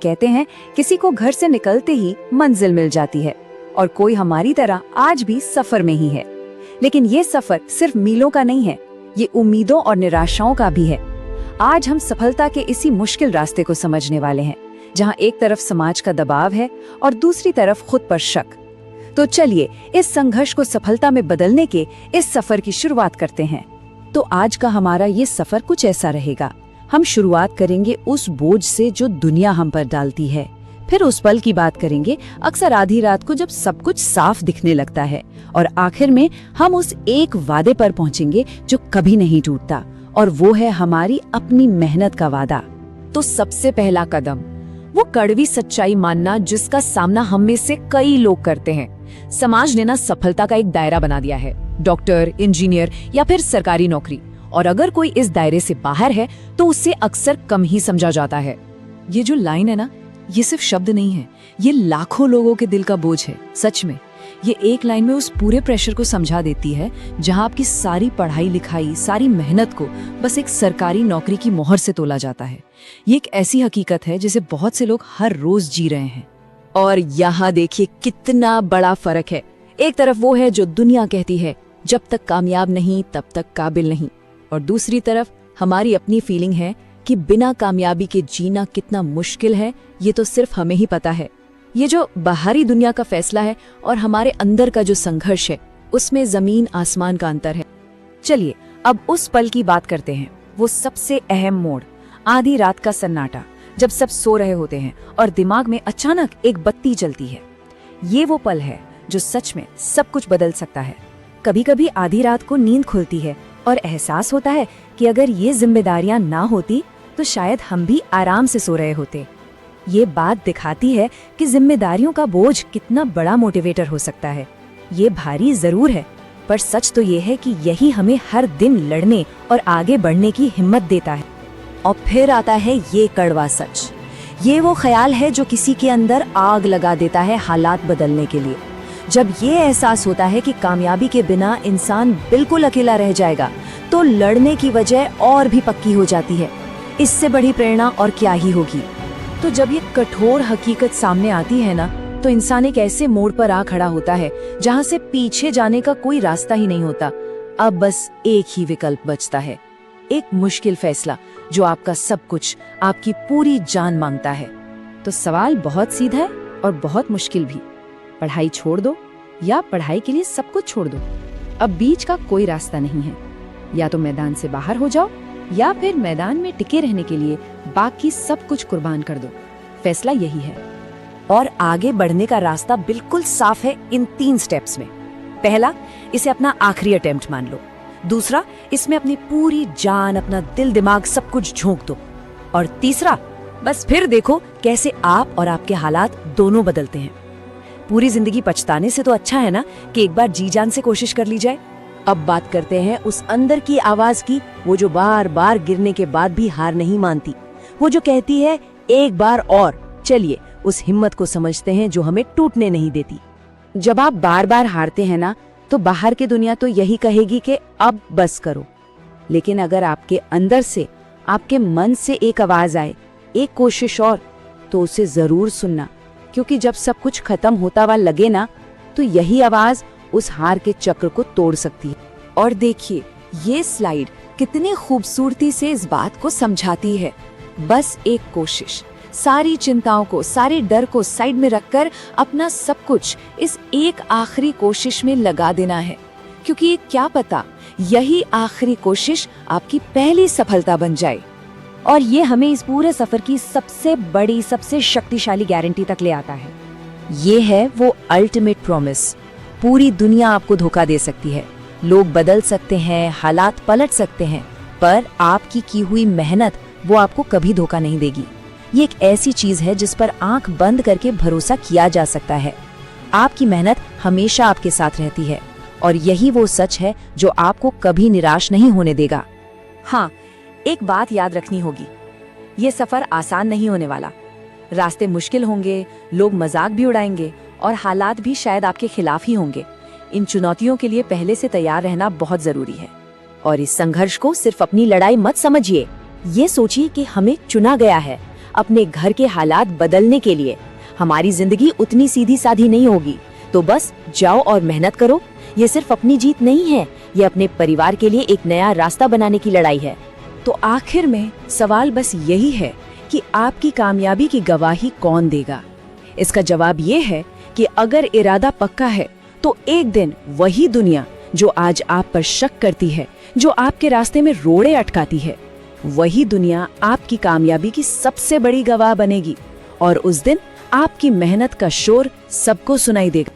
कहते हैं किसी को घर से निकलते ही मंजिल मिल जाती है और कोई हमारी तरह आज भी सफर में ही है। लेकिन ये सफर सिर्फ मीलों का नहीं है, ये उम्मीदों और निराशाओं का भी है। आज हम सफलता के इसी मुश्किल रास्ते को समझने वाले हैं, जहाँ एक तरफ समाज का दबाव है और दूसरी तरफ खुद पर शक। तो चलिए इस संघर्ष को सफलता में बदलने के इस सफर की शुरुआत करते हैं। तो आज का हमारा ये सफर कुछ ऐसा रहेगा। हम शुरुआत करेंगे उस बोझ से जो दुनिया हम पर डालती है, फिर उस पल की बात करेंगे अक्सर आधी रात को जब सब कुछ साफ दिखने लगता है, और आखिर में हम उस एक वादे पर पहुंचेंगे जो कभी नहीं टूटता, और वो है हमारी अपनी मेहनत का वादा। तो सबसे पहला कदम वो कड़वी सच्चाई मानना जिसका सामना हम में से कई लोग करते हैं। समाज ने ना सफलता का एक दायरा बना दिया है, डॉक्टर, इंजीनियर या फिर सरकारी नौकरी, और अगर कोई इस दायरे से बाहर है तो उससे अक्सर कम ही समझा जाता है। ये जो लाइन है ना, ये सिर्फ शब्द नहीं है, ये लाखों लोगों के दिल का बोझ है। सच में ये एक लाइन में उस पूरे प्रेशर को समझा देती है जहां आपकी सारी पढ़ाई लिखाई, सारी मेहनत को बस एक सरकारी नौकरी की मोहर से तोला जाता है। ये एक ऐसी हकीकत है जिसे बहुत से लोग हर रोज जी रहे हैं। और यहाँ देखिए कितना बड़ा फर्क है। एक तरफ वो है जो दुनिया कहती है जब तक कामयाब नहीं तब तक काबिल नहीं, और दूसरी तरफ हमारी अपनी फीलिंग है कि बिना कामयाबी के जीना कितना मुश्किल है, ये तो सिर्फ हमें ही पता है। ये जो बाहरी दुनिया का फैसला है और हमारे अंदर का जो संघर्ष है, उसमें जमीन आसमान का अंतर है। चलिए अब उस पल की बात करते हैं, वो सबसे अहम मोड़, आधी रात का सन्नाटा, जब सब सो रहे होते हैं और दिमाग में अचानक एक बत्ती जलती है। ये वो पल है जो सच में सब कुछ बदल सकता है। कभी कभी आधी रात को नींद खुलती है और एहसास होता है कि अगर ये जिम्मेदारियां ना होती तो शायद हम भी आराम से सो रहे होते। ये बात दिखाती है कि जिम्मेदारियों का बोझ कितना बड़ा मोटिवेटर हो सकता है। ये भारी जरूर है, पर सच तो ये है कि यही हमें हर दिन लड़ने और आगे बढ़ने की हिम्मत देता है। और फिर आता है ये कड़वा सच, ये वो ख्याल है जो किसी के अंदर आग लगा देता है हालात बदलने के लिए। जब ये एहसास होता है कि कामयाबी के बिना इंसान बिल्कुल अकेला रह जाएगा, तो लड़ने की वजह और भी पक्की हो जाती है। इससे बड़ी प्रेरणा और क्या ही होगी। तो जब ये कठोर हकीकत सामने आती है ना, तो इंसान एक ऐसे मोड़ पर आ खड़ा होता है जहां से पीछे जाने का कोई रास्ता ही नहीं होता। अब बस एक ही विकल्प बचता है, एक मुश्किल फैसला जो आपका सब कुछ, आपकी पूरी जान मांगता है। तो सवाल बहुत सीधा है और बहुत मुश्किल भी। पढ़ाई छोड़ दो या पढ़ाई के लिए सब कुछ छोड़ दो? अब बीच का कोई रास्ता नहीं है। या तो मैदान से बाहर हो जाओ या फिर मैदान में टिके रहने के लिए बाकी सब कुछ कुर्बान कर दो। फैसला यही है। और आगे बढ़ने का रास्ता बिल्कुल साफ है इन 3 स्टेप्स में। पहला, इसे अपना आखिरी अटेम्प्ट मान लो। दूसरा, इसमें अपनी पूरी जान, अपना दिल दिमाग सब कुछ झोंक दो। और तीसरा, बस फिर देखो कैसे आप और आपके हालात दोनों बदलते हैं। पूरी जिंदगी पछताने से तो अच्छा है ना कि एक बार जी जान से कोशिश कर ली जाए। अब बात करते हैं उस अंदर की आवाज की, वो जो बार बार गिरने के बाद भी हार नहीं मानती, वो जो कहती है एक बार और। चलिए उस हिम्मत को समझते हैं जो हमें टूटने नहीं देती। जब आप बार बार हारते हैं ना, तो बाहर की दुनिया तो यही कहेगी कि अब बस करो। लेकिन अगर आपके अंदर से, आपके मन से एक आवाज आए, एक कोशिश और, तो उसे जरूर सुनना, क्योंकि जब सब कुछ खत्म होता हुआ लगे ना, तो यही आवाज उस हार के चक्र को तोड़ सकती है। और देखिए ये स्लाइड कितनी खूबसूरती से इस बात को समझाती है। बस एक कोशिश, सारी चिंताओं को, सारे डर को साइड में रखकर अपना सब कुछ इस एक आखिरी कोशिश में लगा देना है, क्योंकि क्या पता यही आखिरी कोशिश आपकी पहली सफलता बन जाए। और ये हमें इस पूरे सफर की सबसे बड़ी, सबसे शक्तिशाली गारंटी तक ले आता है। ये है वो अल्टीमेट प्रॉमिस। पूरी दुनिया आपको धोखा दे सकती है, लोग बदल सकते हैं, हालात पलट सकते हैं, पर आपकी की हुई मेहनत वो आपको कभी धोखा नहीं देगी। ये एक ऐसी चीज है जिस पर आंख बंद करके भरोसा किया जा सकता है। आपकी मेहनत हमेशा आपके साथ रहती है, और यही वो सच है जो आपको कभी निराश नहीं होने देगा। हाँ, एक बात याद रखनी होगी, ये सफर आसान नहीं होने वाला। रास्ते मुश्किल होंगे, लोग मजाक भी उड़ाएंगे और हालात भी शायद आपके खिलाफ ही होंगे। इन चुनौतियों के लिए पहले से तैयार रहना बहुत जरूरी है। और इस संघर्ष को सिर्फ अपनी लड़ाई मत समझिए, ये सोचिए कि हमें चुना गया है, अपने घर के हालात बदलने के लिए। हमारी जिंदगी उतनी सीधी साधी नहीं होगी, तो बस जाओ और मेहनत करो। ये सिर्फ अपनी जीत नहीं है, ये अपने परिवार के लिए एक नया रास्ता बनाने की लड़ाई है। तो आखिर में सवाल बस यही है कि आपकी कामयाबी की गवाही कौन देगा? इसका जवाब ये है कि अगर इरादा पक्का है तो एक दिन वही दुनिया जो आज आप पर शक करती है, जो आपके रास्ते में रोड़े अटकाती है, वही दुनिया आपकी कामयाबी की सबसे बड़ी गवाह बनेगी। और उस दिन आपकी मेहनत का शोर सबको सुनाई देगा।